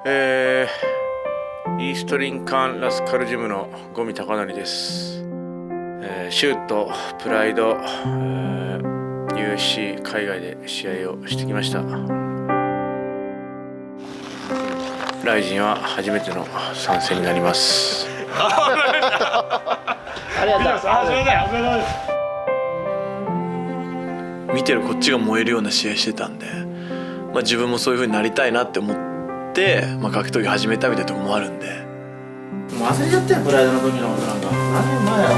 イーストリンカーンラスカルジムの五味隆則です。シュート、プライド、UFC 海外で試合をしてきました。ライジンは初めての参戦になります。ありがとう。見てるこっちが燃えるような試合してたんで、自分もそういう風になりたいなって思って、格闘技始めたみたいなところもあるんで。もう忘れちゃったよ、プライドの時のことなんか。何年前や。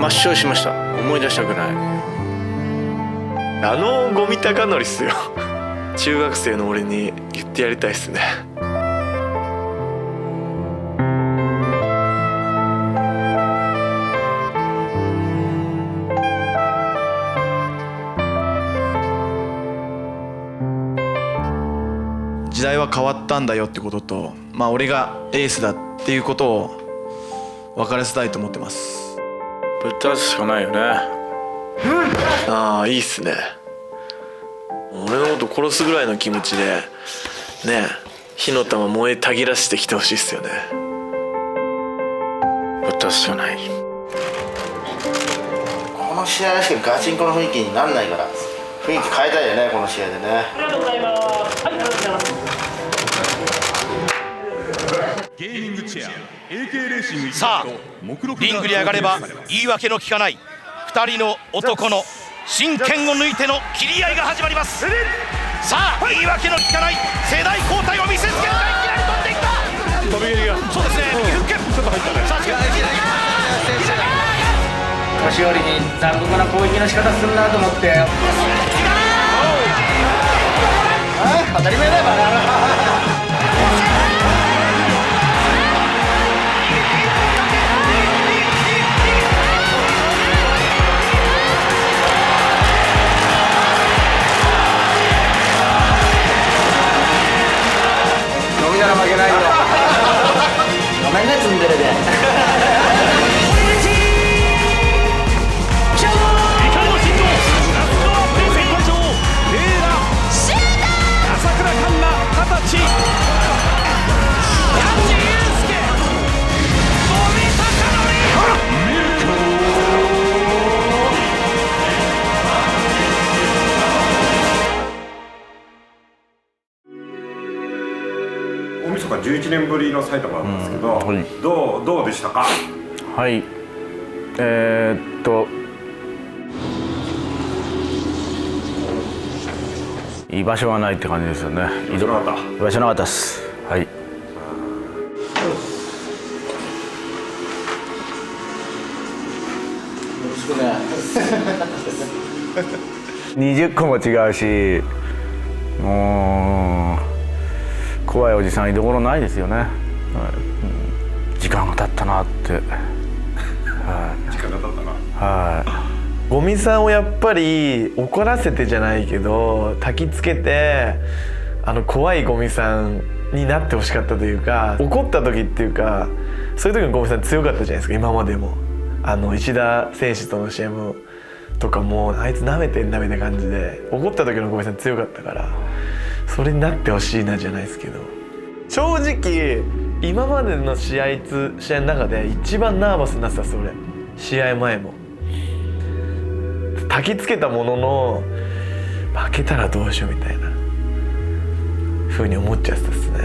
抹消しました。思い出したくない。五味隆則っすよ。中学生の俺に言ってやりたいっすね。時代は変わったんだよってことと、俺がエースだっていうことを分からせたいと思ってます。ぶっ倒すしかないよね。いいっすね。俺のこと殺すぐらいの気持ちでね、火の玉燃えたぎらせてきてほしいっすよね。ぶっ倒すしかない。この試合しかガチンコの雰囲気になんないから、雰囲気変えたいよね、この試合でね。ありがとうございます。はい、ありがとうございます。ゲーミングチェア AK レーシング。さあリングに上がれば言い訳のきかない2人の男の真剣を抜いての切り合いが始まります。さあ言い訳のきかない世代交代を見せつけるか。いきなり飛んでいった。飛び蹴りがそうですね、2分ちょっと入ったね。さあ年寄りに残酷な攻撃の仕方するなと思って。当たり前だよ、バカ野郎。飲みなら負けないよ。ごめんね、ツンデレで。大晦日11年ぶりの埼玉なんですけど、どうでしたか？はい。居場所がないって感じですよね。居場所なかった。居場所なかったです。はい。20個も違うし、もう怖いおじさん居所ないですよね。時間が経ったなって。時間が経ったな。はい。五味さんをやっぱり怒らせてじゃないけど焚きつけて、怖い五味さんになってほしかったというか、怒った時っていうか、そういう時の五味さん強かったじゃないですか。今までも石田選手との試合もとかも、あいつ舐めてんなみたいな感じで怒った時の五味さん強かったから、それになってほしいなじゃないですけど、正直今までの試合の中で一番ナーバスになってたっす俺。試合前も焚きつけたものの負けたらどうしようみたいな風に思っちゃってたっすね。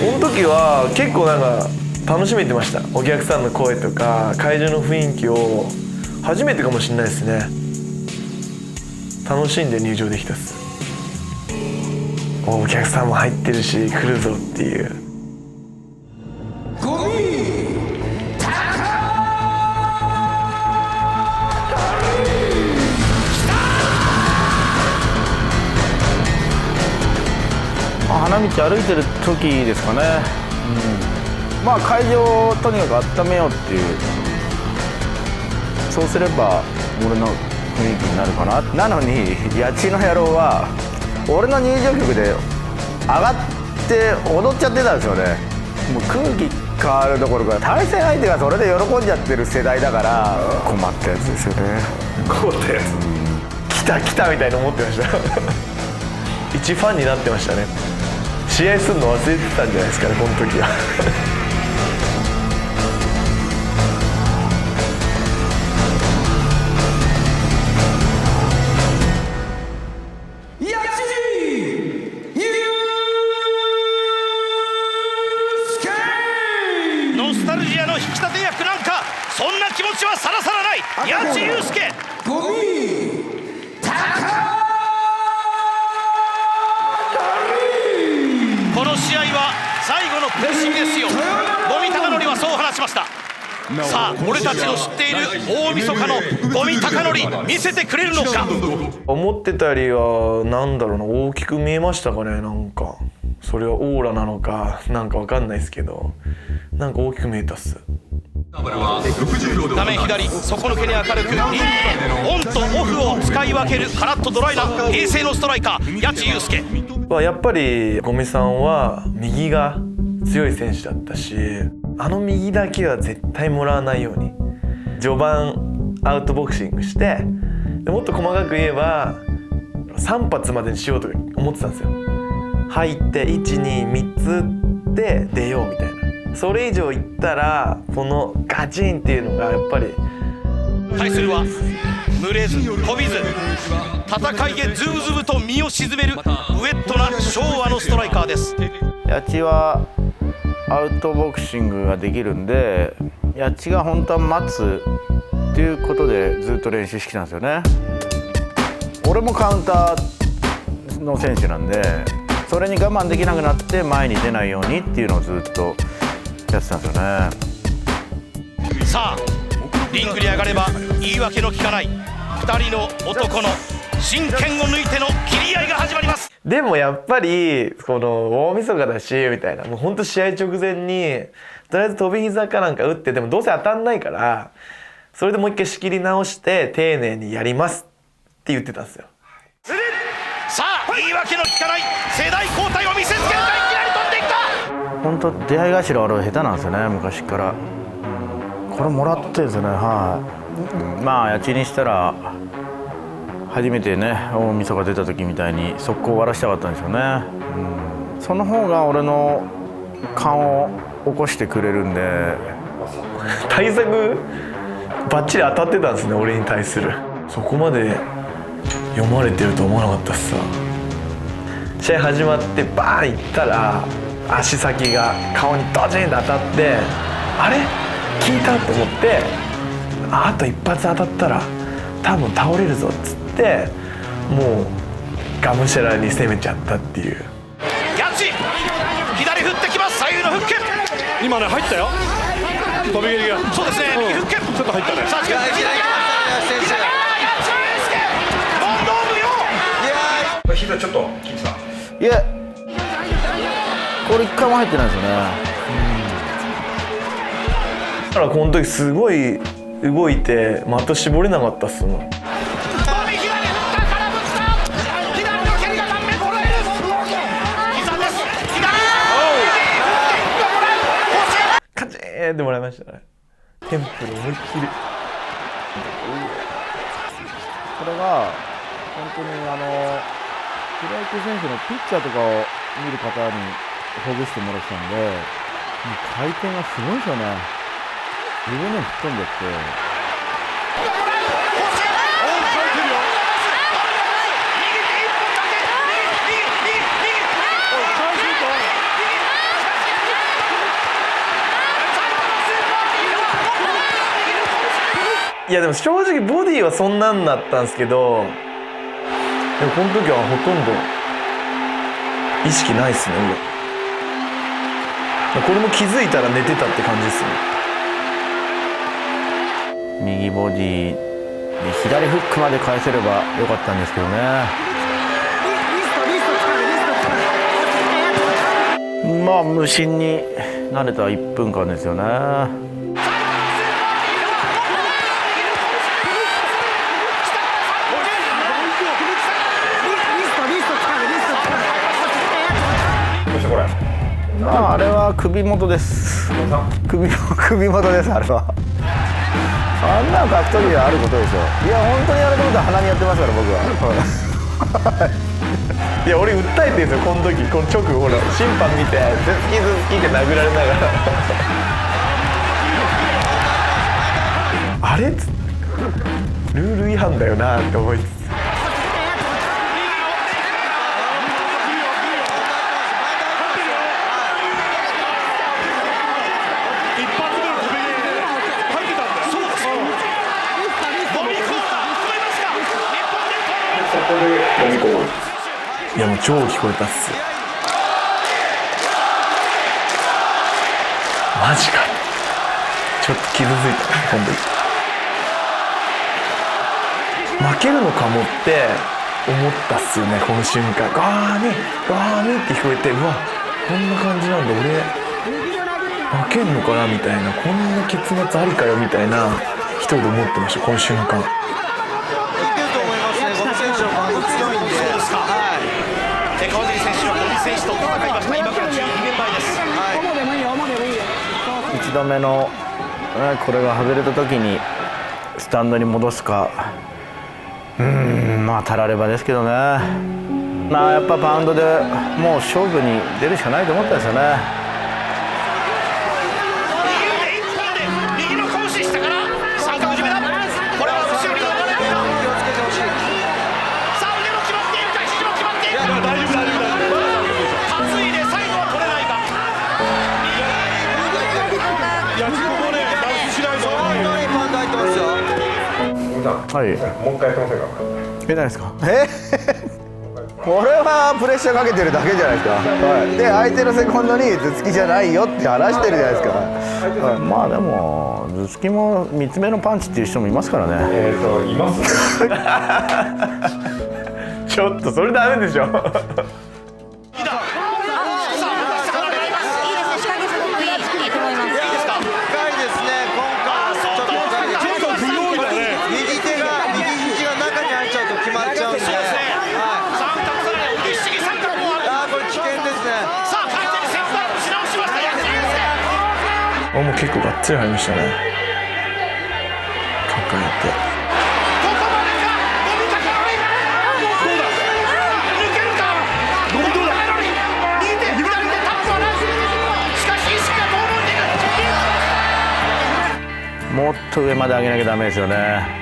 この時は結構なんか楽しめてました。お客さんの声とか会場の雰囲気を初めてかもしれないですね。楽しんで入場できたっす。お客さんも入ってるし来るぞっていう。花道歩いてる時ですかね、まあ会場をとにかく温めようっていう、そうすれば俺の雰囲気になるかな。なのに八千の野郎は俺の入場曲で上がって踊っちゃってたんですよね。もう空気変わるどころか対戦相手がそれで喜んじゃってる世代だから困ったやつですよね。こうって来た来たみたいに思ってました一ファンになってましたね。試合するの忘れてたんじゃないですかね、この時はノスタルジアの引き立て役なんかそんな気持ちはさらさらない八千祐介。この試合は最後のプレッシングですよ。五味隆典はそう話しました。さあ俺たちの知っている大晦日の五味隆典見せてくれるのか。思ってたよりはなんだろうな、大きく見えましたかね。なんかそれはオーラなのかなんかわかんないですけど、なんか大きく見えたっす。画面左底抜けに明るくリングオンとオフを使い分けるカラッとドライな平成のストライカー八千祐介。やっぱり五味さんは右が強い選手だったし、あの右だけは絶対もらわないように序盤アウトボクシングして、でもっと細かく言えば3発までにしようと思ってたんですよ。入って123つで出ようみたいな。それ以上いったらこのガチンっていうのがやっぱり。対するは群れず飛びず戦いへズブズブと身を沈めるウェットな昭和のストライカーです。八千はアウトボクシングができるんで、八千が本当は待つっていうことでずっと練習してきたんですよね。俺もカウンターの選手なんで、それに我慢できなくなって前に出ないようにっていうのをずっとやってたんですよね。さあリングに上がれば言い訳の利かない2人の男の真剣を抜いての切り合いが始まります。でもやっぱりこの大晦日だしみたいな、もうほんと試合直前にとりあえず飛び膝かなんか打って、でもどうせ当たんないからそれでもう一回仕切り直して丁寧にやりますって言ってたんですよ。さあ言い訳の利かない世代交代を見せつけるか。いきなり飛んでいった。本当出会い頭俺下手なんですよね、昔から。これもらってるんですよね。まあ八千にしたら初めてね大晦日出た時みたいに速攻終わらせたかったんでしょうね。その方が俺の勘を起こしてくれるんで。対策バッチリ当たってたんですね、俺に対する。そこまで読まれてると思わなかったっすさ。試合始まってバーンいったら足先が顔にドチンと当たって、あれ効いたと思って、あと一発当たったら多分倒れるぞっつって、もうがむしゃらに攻めちゃったっていう。八千左振ってきます。左右のフック。今ね入ったよ、飛び蹴りが。そうですね、右フック。ちょっと入ったね。さあ近づいてきた。膝ちょっと切ってた。いやこれ一回も入ってないですよね。だからこの時すごい動いて的絞れなかったっすもん。カチーンってもらいましたね。テンプル思いっきり。これが本当にプロ野球選手のピッチャーとかを見る方にほぐしてもらってたんで、もう回転がすごいですよね。自分でも吹っ飛んでって。さいやでも正直ボディはそんなんだったんですけど、でもこの時はほとんど意識ないっすね俺。これも気づいたら寝てたって感じですね。右ボディで左フックまで返せればよかったんですけどね。まあ無心に慣れた1分間ですよね。あれは首元です。首元です。あれはあんな格闘技であることでしょ。いや本当にやることは鼻にやってますから僕は。いや俺訴えてるんですよこの時、この直後ほら審判見て頭突きって殴られながらあれルール違反だよなって思いつつ。いやもう超聞こえたっす。マジか。ちょっと傷ついたこの時。負けるのかもって思ったっすよねこの瞬間。ガーミって聞こえて、うわこんな感じなんだ俺負けんのかなみたいな、こんな結末ありかよみたいな一人で思ってましたこの瞬間。川尻選手は森選手と戦いました。今から12年前です。1度目のこれが外れた時にスタンドに戻すか、まあたらればですけどね。まあやっぱパウンドでもう勝負に出るしかないと思ったんですよね。右の拳下から三角締めだ。これは後ろに流れるか。さあ腕も決まっているか、肘も決まっているか。大丈夫担いで最後は取れないか。いやここねダウンしないと。はい。もう一回やってませんか。何ですか。これはプレッシャーかけてるだけじゃないですか。はい。で相手のセコンドに頭突きじゃないよって話してるじゃないですか。はい、まあでも頭突きも3つ目のパンチっていう人もいますからね。いますね。ちょっとそれダメでしょ。もう結構がっつり入りましたね。抱えて。ここまでか。伸びたか。どうだ。抜けるか。どうだ。右手左手タップはない。しかし意識が遠のいている。もっと上まで上げなきゃダメですよね。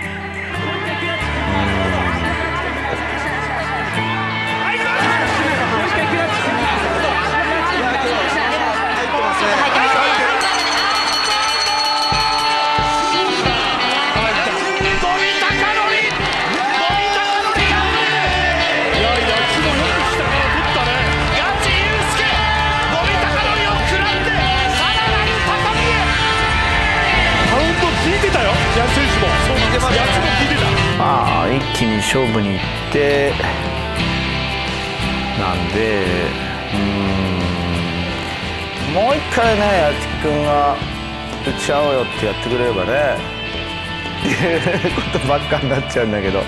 まあ一気に勝負に行ってなんで、もう一回ね八千君が打ち合おうよってやってくれればねっていうことばっかになっちゃうんだけど、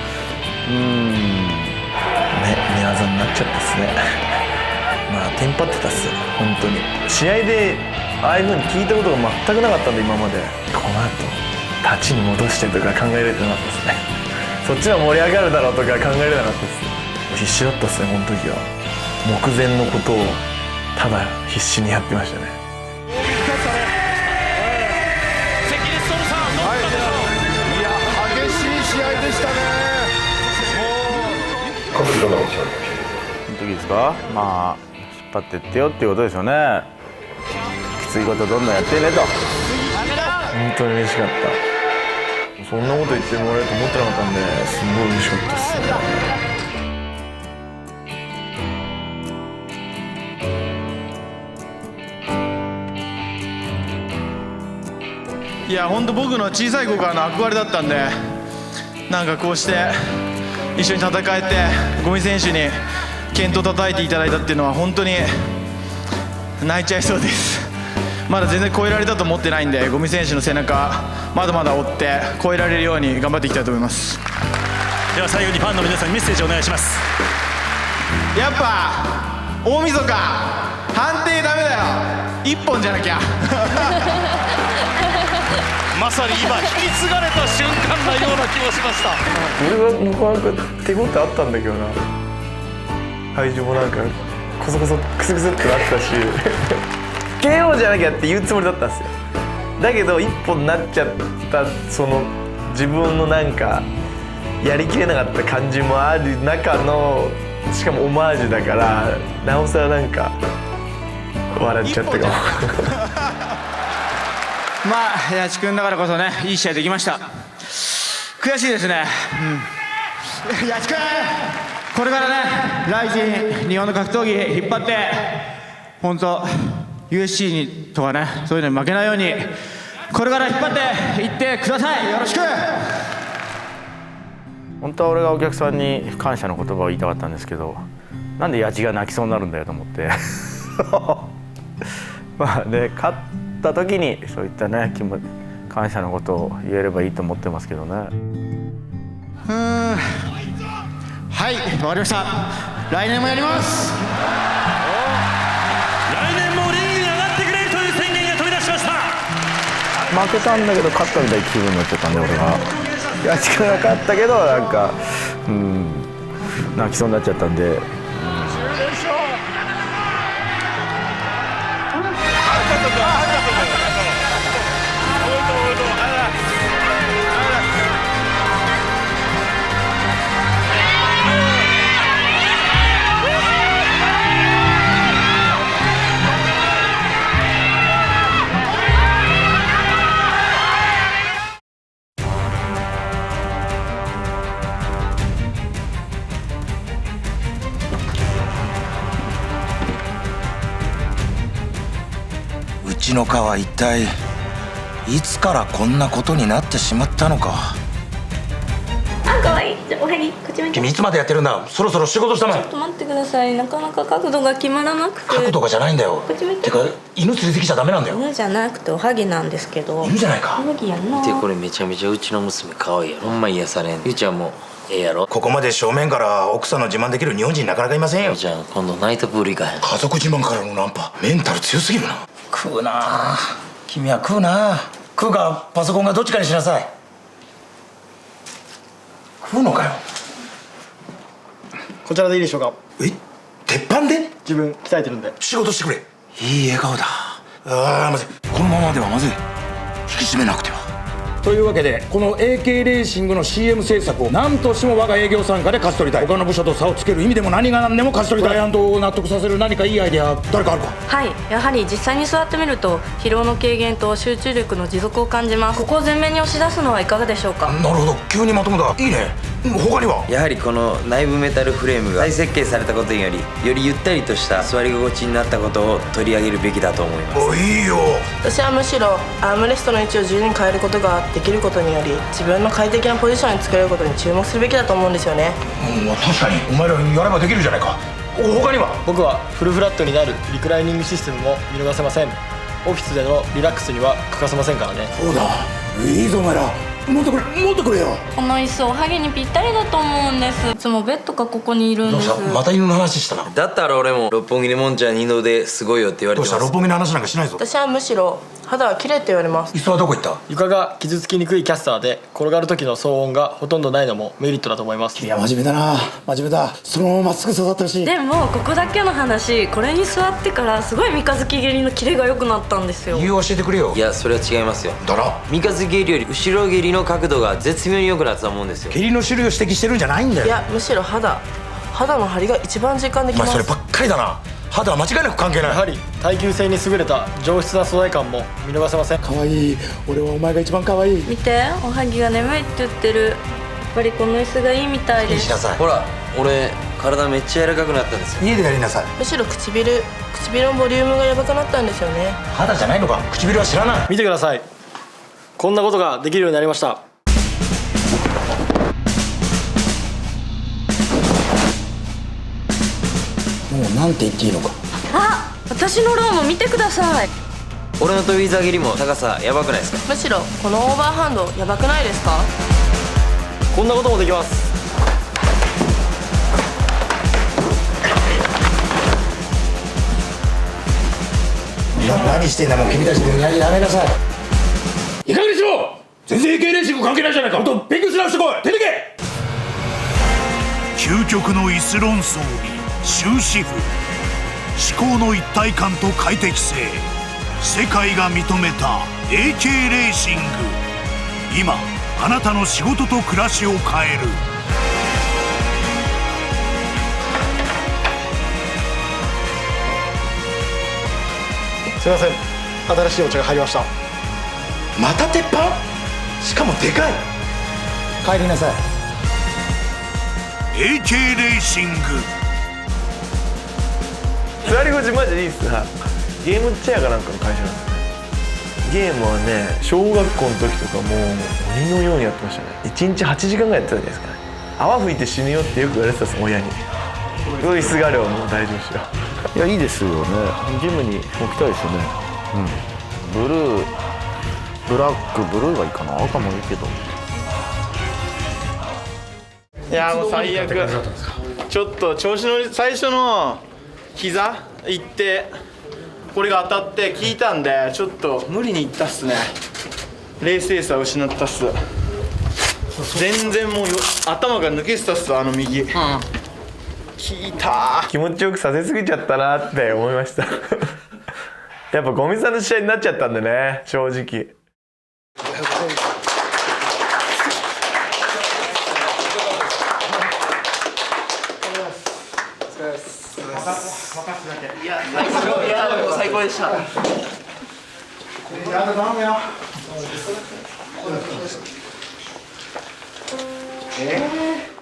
寝技になっちゃったっすね。まあテンパってたっす本当に。試合でああいう風に聞いたことが全くなかったんで今まで。この後立ちに戻してとか考えられてなかったですね。そっちは盛り上がるだろうとか考えられなかったです。必死だったっすねこの時は。目前のことをただ必死にやってましたね。いや激しい試合でしたね。この時どんなことしました。この時ですか。まあ引っ張ってってよっていうことですよね。きついことどんどんやってねと。本当に嬉しかった。そんなこと言ってもらえると思ってなかったんですごい嬉しかったですね。いや本当僕の小さい頃からの憧れだったんで、なんかこうして一緒に戦えて五味選手に健闘叩いていただいたっていうのは本当に泣いちゃいそうです。まだ全然超えられたと思ってないんで、五味選手の背中まだまだ追って超えられるように頑張っていきたいと思います。では最後にファンの皆さんにメッセージをお願いします。やっぱ大晦日判定ダメだよ、一本じゃなきゃまさに今引き継がれた瞬間のような気もしました。俺はなんか手応えあったんだけどな、体重もなんかコソコソクスクスってなってたしKO じゃなきゃって言うつもりだったんですよ。だけど一本になっちゃったその自分のなんかやりきれなかった感じもある中の、しかもオマージュだからなおさらなんか笑っちゃったかもまあ八千君だからこそね、いい試合できました。悔しいですね。八千君これからね、ライジン日本の格闘技引っ張って本当 USC にとかね、そういうのに負けないようにこれから引っ張っていってください。よろしく。本当は俺がお客さんに感謝の言葉を言いたかったんですけど、なんで八千が泣きそうになるんだよと思ってまあね、勝った時にそういったね感謝のことを言えればいいと思ってますけどね。はい、わかりました。来年もやります。来年もリングに上がってくれるという宣言が飛び出しました。負けたんだけど勝ったみたいな気分になっちゃったんで、俺が八千が勝ったけどなんか泣きそうになっちゃったんで、うちの課は一体いつからこんなことになってしまったのか。あ、かわいい。じゃあおはぎこっち向いて。君いつまでやってるんだ。そろそろ仕事したまえ。ちょっと待ってください。なかなか角度が決まらなくて。角度がじゃないんだよ。こっち向いて。てか犬連れてきちゃダメなんだよ。犬じゃなくておはぎなんですけど。犬じゃないか。おはぎやんな。でこれめちゃめちゃうちの娘可愛いやろ。ほんま癒されん。ゆうちゃんもええやろ。ここまで正面から奥さんの自慢できる日本人なかなかいませんよ。じゃあ今度ナイトプール行かへん。家族自慢からのナンパ、メンタル強すぎるな。食うな君は食うな。食うかパソコンがどっちかにしなさい。食うのかよ。こちらでいいでしょうか。鉄板で自分鍛えてるんで仕事してくれ。いい笑顔だ。ああまずい、このままではまずい。引き締めなくては。というわけでこの AK レーシングの CM 制作を何としても我が営業傘下で勝ち取りたい。他の部署と差をつける意味でも何が何でも勝ち取りたい。クライアントを納得させる何かいいアイデア誰かあるか。はい、やはり実際に座ってみると疲労の軽減と集中力の持続を感じます。ここを前面に押し出すのはいかがでしょうか。なるほど、急にまともだ。いいね。他にはやはりこの内部メタルフレームが再設計されたことによりよりゆったりとした座り心地になったことを取り上げるべきだと思います。おいいよ。私はむしろアームレストの位置を自由に変えることができることにより自分の快適なポジションに作れることに注目するべきだと思うんですよね。確かにお前らやればできるじゃないか。他には僕はフルフラットになるリクライニングシステムも見逃せません。オフィスでのリラックスには欠かせませんからね。そうだ、いいぞお前ら。持ってくれよ。この椅子おはぎにぴったりだと思うんです。いつもベッドがここにいるんです。どうしたまた犬の話したな。だったら俺も六本木でもんちゃん二度ですごいよって言われてます。どうした六本木の話なんかしないぞ。私はむしろ肌は綺麗って言われます。椅子はどこ行った。床が傷つきにくいキャスターで転がる時の騒音がほとんどないのもメリットだと思います。いや真面目だな。真面目だ。そのまままっすぐ育ってほしい。でもここだけの話、これに座ってからすごい三日月蹴りのキレが良くなったんですよ。理由教えてくれよ。いやそれは違いますよ。だら三日月蹴りより後ろ蹴りの角度が絶妙に良くなったと思うんですよ。蹴りの種類を指摘してるんじゃないんだよ。いやむしろ肌の張りが一番実感できます。お前そればっかりだな。肌は間違いなく関係ない。やはり耐久性に優れた上質な素材感も見逃せません。可愛い。俺はお前が一番可愛い。見て、おはぎが眠いって言ってる。やっぱりこの椅子がいいみたいです。ほら俺体めっちゃ柔らかくなったんですよ。家でやりなさい。むしろ唇のボリュームがやばくなったんですよね。肌じゃないのか。唇は知らない。見てください。こんなことができるようになりました。もうなんて言っていいのか。あ、私のローも見てください。俺の飛び膝蹴りも高さやばくないですか。むしろこのオーバーハンドやばくないですか。こんなこともできます。何してんだもう君たちでやめなさい。いかがにしろ。全然 AK レーシング関係ないじゃないか。もっと勉強し直してこい。出てけ。究極の椅子論争に終止符。思考の一体感と快適性。世界が認めた AK レーシング。今あなたの仕事と暮らしを変える。すいません、新しいお茶が入りました。また鉄板。しかもでかい。帰りなさい。 AK レーシング。座り心地マジでいいっすね。ゲームチェアかなんかの会社なんですね。ゲームはね、小学校の時とかもう鬼のようにやってましたね。1日8時間ぐらいやってたんじゃないですかね。泡吹いて死ぬよってよく言われてたんです親に。すごい椅子があればもう大丈夫ですよ。いやいいですよね。ジムに置きたいですよね。ブルーがいいかな。赤もいいけど。いやもう最悪。ちょっと調子の最初の膝行ってこれが当たって効いたんでちょっと無理にいったっすね。冷静さを失ったっす。全然もう頭が抜けてたっす。あの右、効いた。気持ちよくさせすぎちゃったなって思いましたやっぱゴミさんの試合になっちゃったんでね、正直。いや最高でした。頼むよ。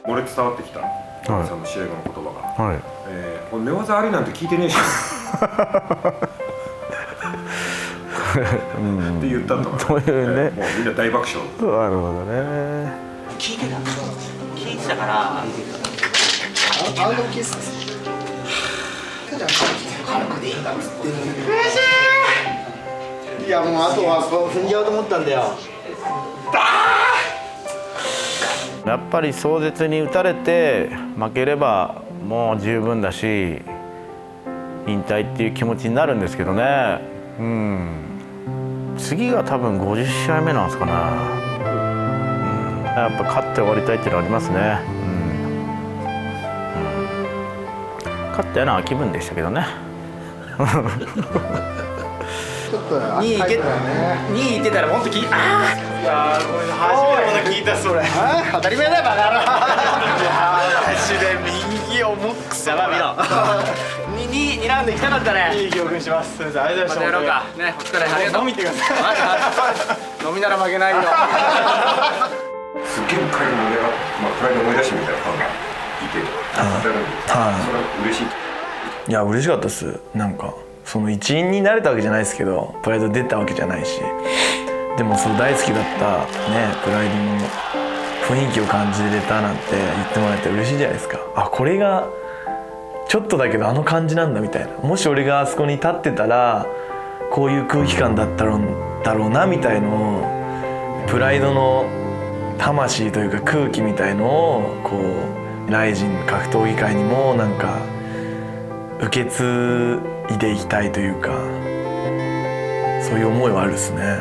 漏れ伝わってきた、その試合後の言葉が、これ寝技ありなんて聞いてねえしって言ったとか、もうみんな大爆笑。なるほどね。聞いてたからアウトキスです。軽くでいいんだっつって。いやもうあとは踏んじゃうと思ったんだよ。やっぱり壮絶に打たれて負ければもう十分だし引退っていう気持ちになるんですけどね。次が多分50試合目なんですかね。やっぱ勝って終わりたいっていうのはありますね。勝ったような気分でしたけどね。2位行ってたらもっといやこれ初めて聞いたそれ。当たり前だよバカ野郎。マジで右重くさま見ろ。2ラウンド行きたかったね。いい記憶にします。ありがとうございました。またやろうかね。お疲れ。ありがとう。飲み行ってください。飲みなら負けないよ。すっげえ彼の盛り上がって、プライド思い出してみたいなファンがいて、それは嬉しい。いや嬉しかったっす。なんかその一員になれたわけじゃないですけど、プライド出たわけじゃないし、でもその大好きだったねプライドの雰囲気を感じれたなんて言ってもらえて嬉しいじゃないですか。あ、これがちょっとだけどあの感じなんだみたいな。もし俺があそこに立ってたらこういう空気感だったろうなみたいのを、プライドの魂というか空気みたいのをこうライジン格闘技界にもなんか受け継いでいきたいというか、そういう思いはあるですね。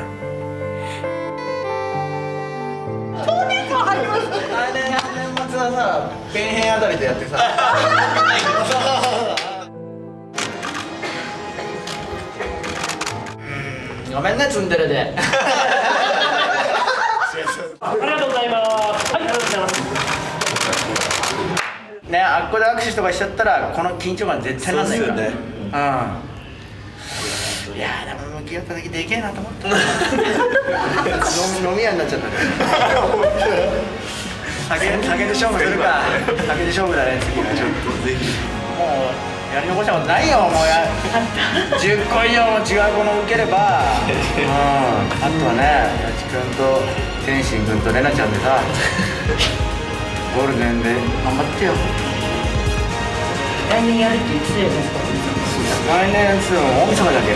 年末はさ、ペンヘンあたりでやってさ。ごめんね、ツンデレで。ありがとうございます。はい、ありがとうございます。ね、あっこで握手とかしちゃったらこの緊張感絶対なんないからね。いやでも向き合った時でけえなと思った飲み屋になっちゃったね酒で勝負するか酒で勝負だね次はちょっとぜひもうやり残したことないよもう10個以上も違うものを受ければあとはねやちくんと天心くんとレナちゃんでさゴールデンで頑張ってよ来年やるって言ってたよね来年大晦日だけ